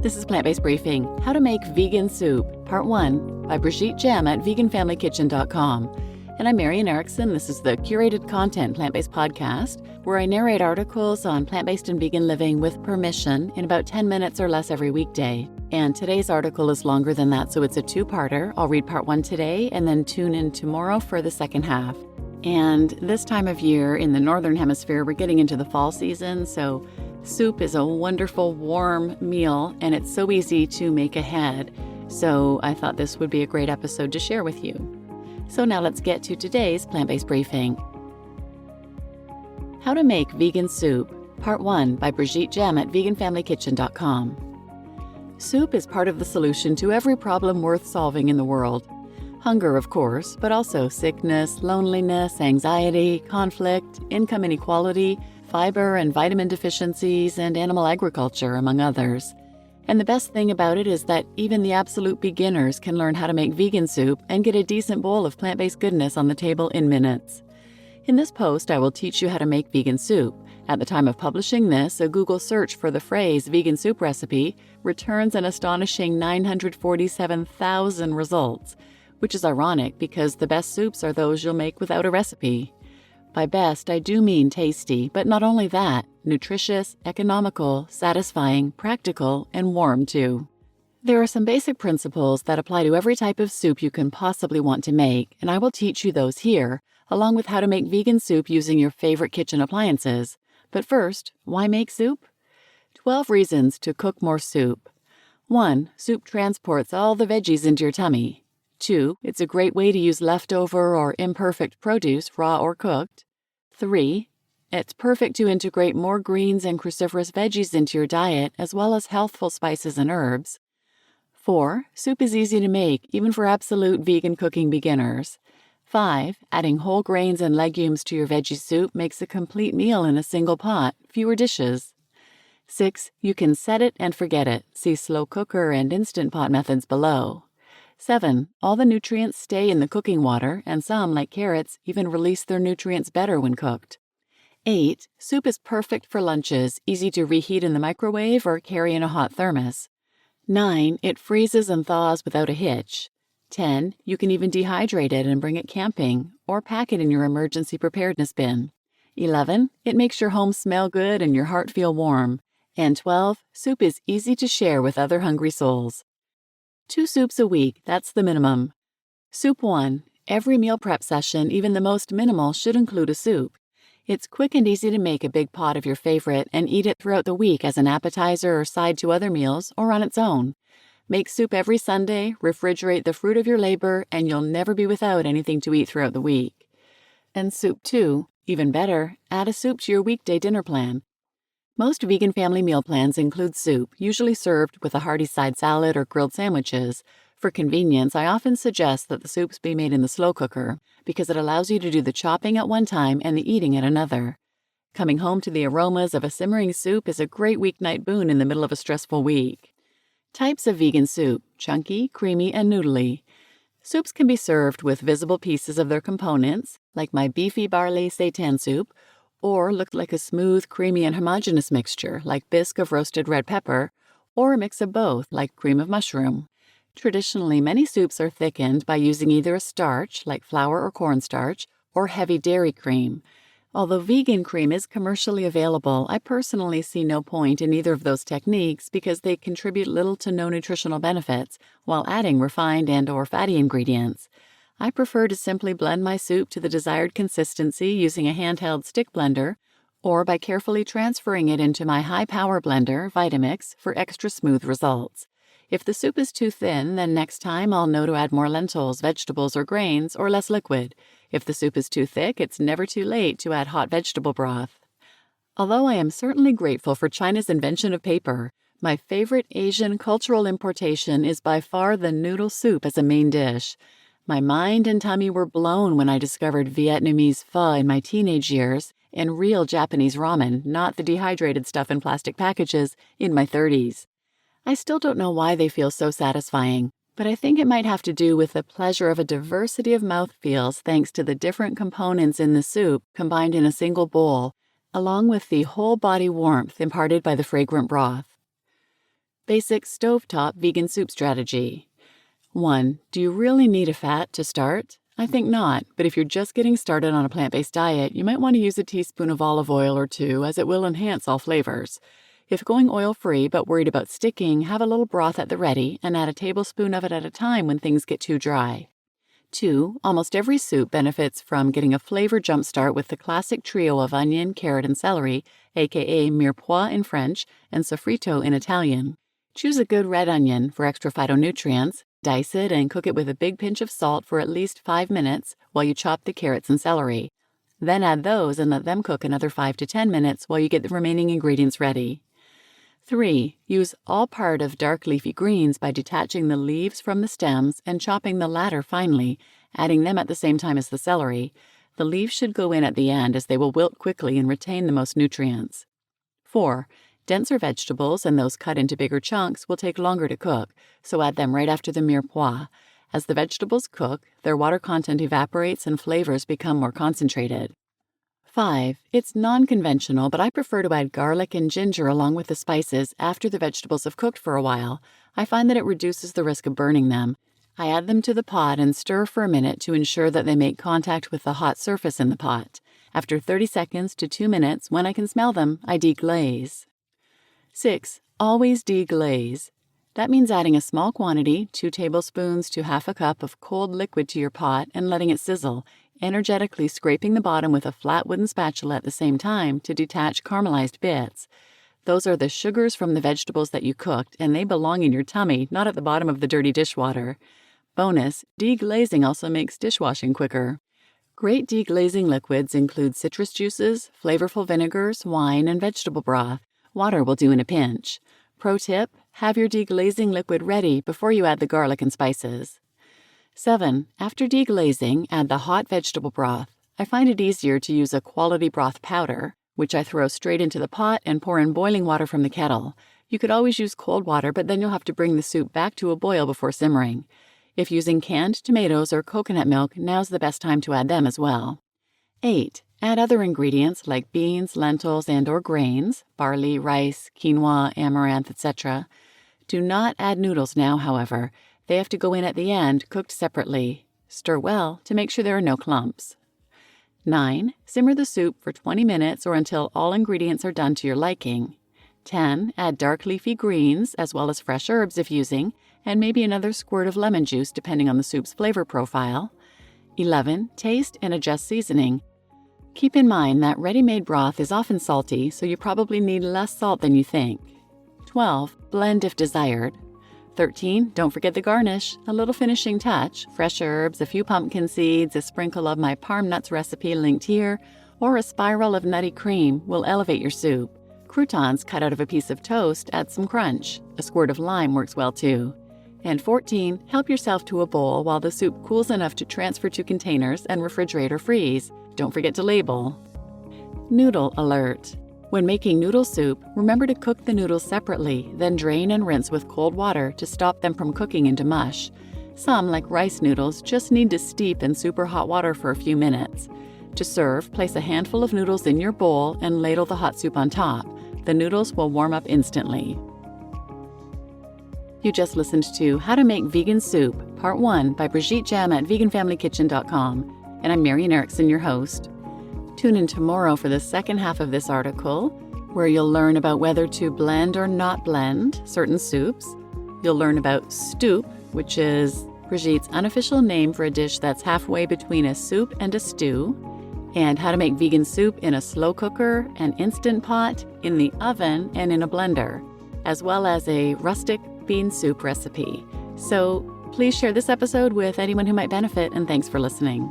This is Plant-Based Briefing, How to Make Vegan Soup, Part 1, by Brigitte Gemme at veganfamilykitchen.com. And I'm Marian Erickson. This is the Curated Content Plant-Based Podcast, where I narrate articles on plant-based and vegan living with permission in about 10 minutes or less every weekday. And today's article is longer than that, so it's a two-parter. I'll read Part 1 today and then tune in tomorrow for the second half. And this time of year in the Northern Hemisphere, we're getting into the fall season, so soup is a wonderful warm meal, and it's so easy to make ahead. So I thought this would be a great episode to share with you. So now let's get to today's plant-based briefing. How to Make Vegan Soup, Part 1 by Brigitte Gemme at veganfamilykitchen.com. Soup is part of the solution to every problem worth solving in the world. Hunger, of course, but also sickness, loneliness, anxiety, conflict, income inequality, fiber and vitamin deficiencies, and animal agriculture, among others. And the best thing about it is that even the absolute beginners can learn how to make vegan soup and get a decent bowl of plant-based goodness on the table in minutes. In this post, I will teach you how to make vegan soup. At the time of publishing this, a Google search for the phrase vegan soup recipe returns an astonishing 947,000 results, which is ironic because the best soups are those you'll make without a recipe. By best, I do mean tasty, but not only that, nutritious, economical, satisfying, practical, and warm too. There are some basic principles that apply to every type of soup you can possibly want to make, and I will teach you those here, along with how to make vegan soup using your favorite kitchen appliances. But first, why make soup? 12 reasons to cook more soup. 1. Soup transports all the veggies into your tummy. 2. It's a great way to use leftover or imperfect produce, raw or cooked. 3. It's perfect to integrate more greens and cruciferous veggies into your diet, as well as healthful spices and herbs. 4. Soup is easy to make, even for absolute vegan cooking beginners. 5. Adding whole grains and legumes to your veggie soup makes a complete meal in a single pot, fewer dishes. 6. You can set it and forget it. See slow cooker and instant pot methods below. 7. All the nutrients stay in the cooking water, and some, like carrots, even release their nutrients better when cooked. 8. Soup is perfect for lunches, easy to reheat in the microwave or carry in a hot thermos. 9. It freezes and thaws without a hitch. 10. You can even dehydrate it and bring it camping, or pack it in your emergency preparedness bin. 11. It makes your home smell good and your heart feel warm. And 12. Soup is easy to share with other hungry souls. 2 soups a week, that's the minimum. Soup 1. Every meal prep session, even the most minimal, should include a soup. It's quick and easy to make a big pot of your favorite and eat it throughout the week as an appetizer or side to other meals or on its own. Make soup every Sunday, refrigerate the fruit of your labor, and you'll never be without anything to eat throughout the week. And soup 2. Even better, add a soup to your weekday dinner plan. Most vegan family meal plans include soup, usually served with a hearty side salad or grilled sandwiches. For convenience, I often suggest that the soups be made in the slow cooker because it allows you to do the chopping at one time and the eating at another. Coming home to the aromas of a simmering soup is a great weeknight boon in the middle of a stressful week. Types of vegan soup: chunky, creamy, and noodly. Soups can be served with visible pieces of their components, like my beefy barley seitan soup, or looked like a smooth, creamy, and homogeneous mixture, like bisque of roasted red pepper, or a mix of both, like cream of mushroom. Traditionally, many soups are thickened by using either a starch, like flour or cornstarch, or heavy dairy cream. Although vegan cream is commercially available, I personally see no point in either of those techniques because they contribute little to no nutritional benefits, while adding refined and/or fatty ingredients. I prefer to simply blend my soup to the desired consistency using a handheld stick blender, or by carefully transferring it into my high-power blender, Vitamix, for extra smooth results. If the soup is too thin, then next time I'll know to add more lentils, vegetables, or grains, or less liquid. If the soup is too thick, it's never too late to add hot vegetable broth. Although I am certainly grateful for China's invention of paper, my favorite Asian cultural importation is by far the noodle soup as a main dish. My mind and tummy were blown when I discovered Vietnamese pho in my teenage years and real Japanese ramen, not the dehydrated stuff in plastic packages, in my 30s. I still don't know why they feel so satisfying, but I think it might have to do with the pleasure of a diversity of mouthfeels thanks to the different components in the soup combined in a single bowl, along with the whole body warmth imparted by the fragrant broth. Basic stovetop vegan soup strategy. 1. Do you really need a fat to start? I think not, but if you're just getting started on a plant-based diet, you might want to use a teaspoon of olive oil or two, as it will enhance all flavors. If going oil-free but worried about sticking, have a little broth at the ready and add a tablespoon of it at a time when things get too dry. 2. Almost every soup benefits from getting a flavor jumpstart with the classic trio of onion, carrot, and celery, aka mirepoix in French and sofrito in Italian. Choose a good red onion for extra phytonutrients, dice it and cook it with a big pinch of salt for at least 5 minutes while you chop the carrots and celery. Then add those and let them cook another 5 to 10 minutes while you get the remaining ingredients ready. 3. Use all part of dark leafy greens by detaching the leaves from the stems and chopping the latter finely, adding them at the same time as the celery. The leaves should go in at the end as they will wilt quickly and retain the most nutrients. 4. Denser vegetables and those cut into bigger chunks will take longer to cook, so add them right after the mirepoix. As the vegetables cook, their water content evaporates and flavors become more concentrated. 5. It's non-conventional, but I prefer to add garlic and ginger along with the spices after the vegetables have cooked for a while. I find that it reduces the risk of burning them. I add them to the pot and stir for a minute to ensure that they make contact with the hot surface in the pot. After 30 seconds to 2 minutes, when I can smell them, I deglaze. 6. Always deglaze. That means adding a small quantity, 2 tablespoons to half a cup of cold liquid to your pot and letting it sizzle, energetically scraping the bottom with a flat wooden spatula at the same time to detach caramelized bits. Those are the sugars from the vegetables that you cooked, and they belong in your tummy, not at the bottom of the dirty dishwater. Bonus, deglazing also makes dishwashing quicker. Great deglazing liquids include citrus juices, flavorful vinegars, wine, and vegetable broth. Water will do in a pinch. Pro tip, have your deglazing liquid ready before you add the garlic and spices. 7. After deglazing, add the hot vegetable broth. I find it easier to use a quality broth powder, which I throw straight into the pot and pour in boiling water from the kettle. You could always use cold water, but then you'll have to bring the soup back to a boil before simmering. If using canned tomatoes or coconut milk, now's the best time to add them as well. 8. Add other ingredients like beans, lentils, and/or grains, barley, rice, quinoa, amaranth, etc. Do not add noodles now, however. They have to go in at the end, cooked separately. Stir well to make sure there are no clumps. 9. Simmer the soup for 20 minutes or until all ingredients are done to your liking. 10. Add dark leafy greens, as well as fresh herbs if using, and maybe another squirt of lemon juice depending on the soup's flavor profile. 11. Taste and adjust seasoning. Keep in mind that ready-made broth is often salty, so you probably need less salt than you think. 12. Blend if desired. 13. Don't forget the garnish, a little finishing touch, fresh herbs, a few pumpkin seeds, a sprinkle of my parm nuts recipe linked here, or a spiral of nutty cream will elevate your soup. Croutons cut out of a piece of toast add some crunch. A squirt of lime works well too. And 14. Help yourself to a bowl while the soup cools enough to transfer to containers and refrigerate or freeze. Don't forget to label. Noodle alert. When making noodle soup, remember to cook the noodles separately, then drain and rinse with cold water to stop them from cooking into mush. Some, like rice noodles, just need to steep in super hot water for a few minutes. To serve, place a handful of noodles in your bowl and ladle the hot soup on top. The noodles will warm up instantly. You just listened to How to Make Vegan Soup, Part 1 by Brigitte Gemme at veganfamilykitchen.com, and I'm Marian Erickson, your host. Tune in tomorrow for the second half of this article, where you'll learn about whether to blend or not blend certain soups. You'll learn about stoop, which is Brigitte's unofficial name for a dish that's halfway between a soup and a stew, and how to make vegan soup in a slow cooker, an instant pot, in the oven, and in a blender, as well as a rustic bean soup recipe. So please share this episode with anyone who might benefit, and thanks for listening.